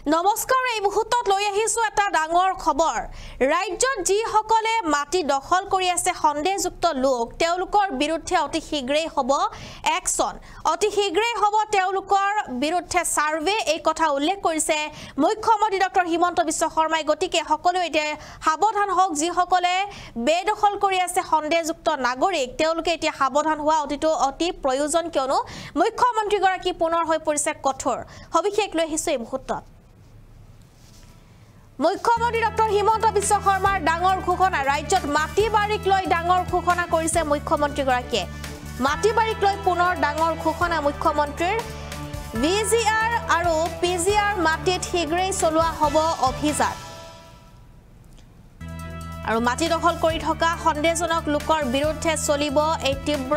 নমস্কাৰ এই মুহূৰ্তত লৈ আহিছো এটা ডাঙৰ খবৰ ৰাজ্যত যি সকলে মাটি দখল কৰি আছে সন্দেহযুক্ত লোক তেওঁলোকৰ বিৰুদ্ধে অতি শীঘ্ৰেই হ'ব একচন অতি শীঘ্ৰেই হ'ব তেওঁলোকৰ বিৰুদ্ধে সাৰ্ভে এই কথা উল্লেখ কৰিছে মুখ্যমন্ত্ৰী ডক্টৰ হিমন্ত বিশ্ব শৰ্মাই গতিকে সকলো এতিয়া সাৱধান হওক যি সকলে বেদখল কৰি আছে সন্দেহযুক্ত নাগৰিক তেওঁলোকে এতিয়া সাৱধান হোৱা অতি প্ৰয়োজন কিয়নো মুখ্যমন্ত্ৰী গৰাকী পুনৰ হৈ পৰিছে কঠোৰ সবিশেষ লৈ আহিছো এই মুহূৰ্তত মুখ্যমন্ত্ৰী ডক্টৰ হিমন্ত বিশ্ব শৰ্মাৰ ডাঙৰ ঘোষণা ৰাজ্যত মাটি বাৰীক লৈ ডাঙৰ ঘোষণা কৰিছে মুখ্যমন্ত্ৰী গৰাকীয়ে মাটি বাৰীক লৈ পুনৰ ডাঙৰ ঘোষণা মুখ্যমন্ত্ৰীৰ ভিজিআৰ আৰু পিজিআৰ মাটিত শীঘ্ৰেই চলোৱা হ'ব অভিযান আৰু মাটি দখল কৰি থকা সন্দেহজনক লোকৰ বিৰুদ্ধে চলিব এই তীব্ৰ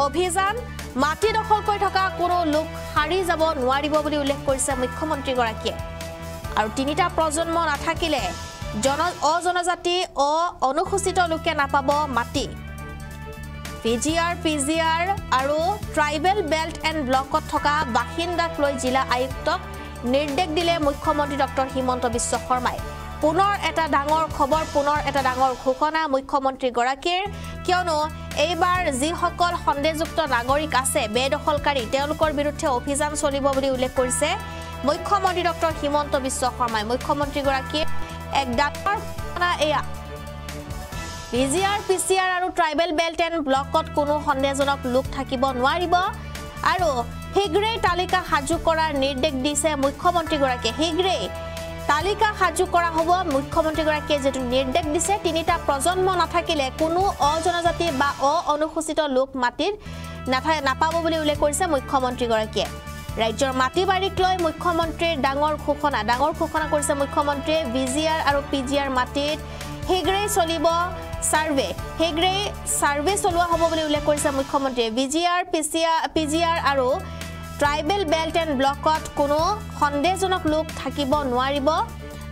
অভিযান মাটি দখল কৰি থকা কোনো লোক হাৰি যাব নোৱাৰিব বুলি উল্লেখ কৰিছে মুখ্যমন্ত্ৰী গৰাকীয়ে আৰু তিনিটা প্ৰজন্ম নাথাকিলে অজনজাতি অনুসূচিত লোকে নাপাব মাটি ভিজিআৰ পিজিআৰ আৰু ট্ৰাইবেল বেল্ট এণ্ড ব্লকত থকা বাসিন্দাক লৈ জিলা আয়ুক্তক নিৰ্দেশ দিলে মুখ্যমন্ত্ৰী ডক্টৰ হিমন্ত বিশ্ব শৰ্মাই পুনৰ এটা ডাঙৰ খবৰ পুনৰ এটা ডাঙৰ ঘোষণা মুখ্যমন্ত্ৰী গৰাকীৰ কিয়নো এইবাৰ যি সকল সন্দেহযুক্ত নাগৰিক আছে বেদখলকাৰী তেওঁলোকৰ বিৰুদ্ধে অভিযান চলিব বুলি উল্লেখ কৰিছে মুখ্যমন্ত্ৰী ডক্টৰ হিমন্ত বিশ্ব শৰ্মাই মুখ্যমন্ত্ৰী গৰাকীৰ এক ডাঙৰ ঘোষণা এয়া ভিজিআৰ পিচিআৰ আৰু ট্ৰাইবেল বেল্ট এণ্ড ব্লকত কোনো সন্দেহজনক লোক থাকিব নোৱাৰিব আৰু শীঘ্ৰেই তালিকা সাজু কৰাৰ নিৰ্দেশ দিছে মুখ্যমন্ত্ৰী গৰাকীয়ে শীঘ্ৰেই তালিকা সাজু কৰা হ'ব মুখ্যমন্ত্ৰী গৰাকীয়ে যেটো নিৰ্দেশ দিছে তিনিটা প্ৰজন্ম নাথাকিলে কোনো অজনজাতি বা অনুসূচিত লোক মাটিৰ নাপাব বুলি উল্লেখ কৰিছে মুখ্যমন্ত্ৰী গৰাকীয়ে ৰাজ্যৰ মাটি বাৰীক লৈ মুখ্যমন্ত্ৰীৰ ডাঙৰ ঘোষণা কৰিছে মুখ্যমন্ত্ৰীয়ে ভিজিআৰ আৰু পিজিআৰ মাটিত শীঘ্ৰেই চলিব সাৰ্ভে চলোৱা হ'ব বুলি উল্লেখ কৰিছে মুখ্যমন্ত্ৰীয়ে ভিজিআৰ পিজিআৰ আৰু ট্ৰাইবেল বেল্ট এণ্ড ব্লকত কোনো সন্দেহজনক লোক থাকিব নোৱাৰিব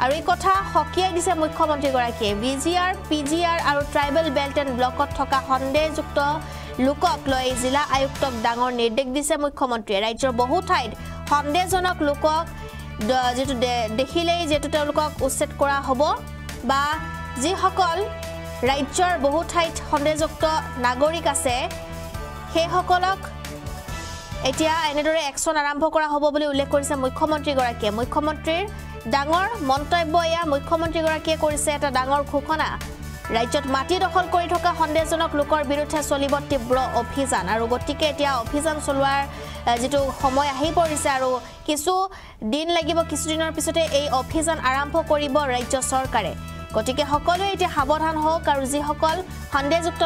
আৰু এই কথা হকিয়াই দিছে মুখ্যমন্ত্ৰী গৰাকীয়ে ভিজিআৰ পিজিআৰ আৰু ট্ৰাইবেল বেল্ট এণ্ড ব্লকত থকা সন্দেহযুক্ত লোকক লৈ জিলা আয়ুক্তক ডাঙৰ নিৰ্দেশ দিছে মুখ্যমন্ত্ৰীয়ে ৰাজ্যৰ বহু ঠাইত সন্দেহজনক লোকক যেটো দেখিলেই যেটো তেওঁলোকক উচ্ছেদ কৰা হ'ব বা যিসকল ৰাজ্যৰ বহু ঠাইত সন্দেহযুক্ত নাগৰিক আছে সেইসকলক এতিয়া এনেদৰে একচন আৰম্ভ কৰা হ'ব বুলি উল্লেখ কৰিছে মুখ্যমন্ত্ৰী গৰাকীয়ে মুখ্যমন্ত্ৰীৰ ডাঙৰ মন্তব্য এয়া মুখ্যমন্ত্ৰী গৰাকীয়ে কৰিছে এটা ডাঙৰ ঘোষণা ৰাজ্যত মাটি দখল কৰি থকা সন্দেহজনক লোকৰ বিৰুদ্ধে চলিব তীব্ৰ অভিযান আৰু গতিকে এতিয়া অভিযান চলোৱাৰ যেটো সময় আহি পৰিছে আৰু কিছু দিন লাগিব কিছু দিনৰ পিছতে এই অভিযান আৰম্ভ কৰিব ৰাজ্য চৰকাৰে গতিকে সকলোৱে এতিয়া সাৱধান হওক আৰু যিসকল সন্দেহযুক্ত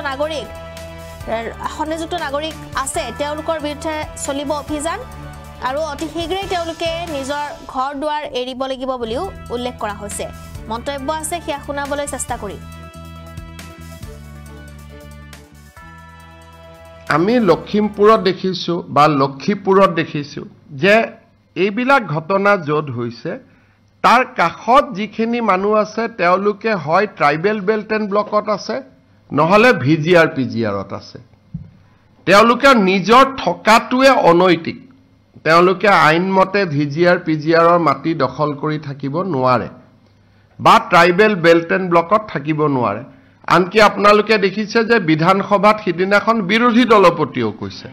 নাগৰিক আছে তেওঁলোকৰ বিৰুদ্ধে চলিব অভিযান আৰু অতি শীঘ্ৰেই তেওঁলোকে নিজৰ ঘৰ দুৱাৰ এৰিব লাগিব বুলিও উল্লেখ কৰা হৈছে মন্তব্য আছে সেয়া শুনাবলৈ চেষ্টা কৰিম আমি লখিমপুৰত দেখিছো যে এইবিলাক ঘটনা য'ত হৈছে তাৰ কাষত যিখিনি মানুহ আছে তেওঁলোকে হয় ট্ৰাইবেল বেল্ট এণ্ড ব্লকত আছে নহলে ভিজিআৰ পিজিআৰত আছে তেওঁলোকে নিজৰ থকাটোৱে অনৈতিক তেওঁলোকে আইনমতে ভিজিআৰ পিজিআৰৰ মাটি দখল কৰি থাকিব নোৱাৰে বা ট্ৰাইবেল বেল্ট এণ্ড ব্লকত থাকিব নোৱাৰে আনকি আপোনালোকে দেখিছে যে বিধানসভাত সিদিনাখন বিৰোধী দলপতিও কৈছে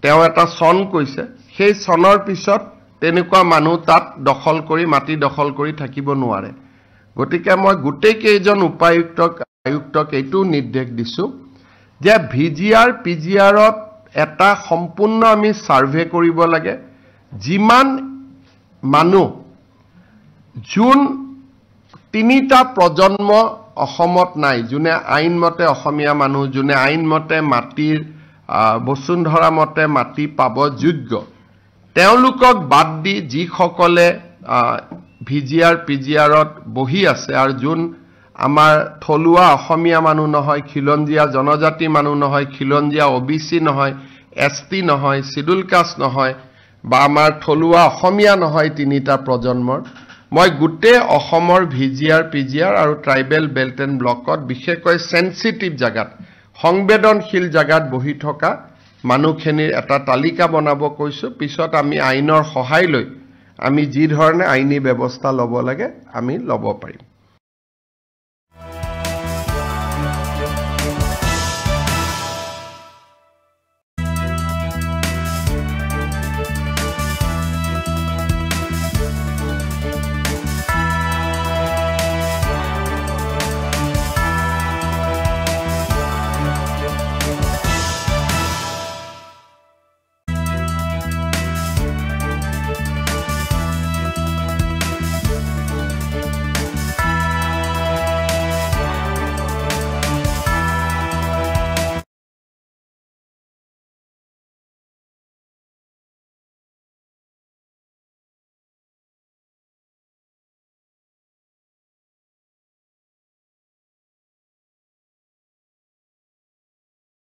তেওঁ এটা সন কৈছে সেই সনৰ পিছত তেনেকুৱা মানুহ তাত মাটি দখল কৰি থাকিব নোৱাৰে গতিকে মই গোটেই কেইজন আয়ুক্তক এইটো নিৰ্দেশ দিছো যে ভিজিআৰ পিজিআৰত এটা সম্পূৰ্ণ আমি সাৰ্ভে কৰিব লাগে যিমান মানুহ জুন তিনিটা প্ৰজন্ম অসমত নাই যোনে আইনমতে অসমীয়া মানুহ যোনে আইনমতে মাটিৰ বসুন্ধৰা মতে মাটি পাব যোগ্য তেওঁলোকক বাদ দি যিসকলে ভিজিআৰ পিজিআৰত বহি আছে আৰু যোন আমাৰ থলুৱা অসমীয়া মানুহ নহয় খিলঞ্জীয়া জনজাতি মানুহ নহয় খিলঞ্জীয়া ওবিসি নহয় এসটি নহয় শিডুল কাষ্ট নহয় বা আমাৰ থলুৱা অসমীয়া নহয় তিনিটা প্ৰজন্মৰ মই গোটেই অসমৰ ভিজিআৰ পিজিআৰ আৰু ট্ৰাইবেল বেল্ট এণ্ড ব্লকত বিশেষকৈ সেনসিটিভ জাগাত সংবেদনশীল জাগাত বহি থকা মানুহখিনিৰ এটা তালিকা বনাব কৈছো পিছত আমি আইনৰ সহায় লৈ আমি যি ধৰণে আইনী ব্যৱস্থা ল'ব লাগে আমি ল'ব পাৰিম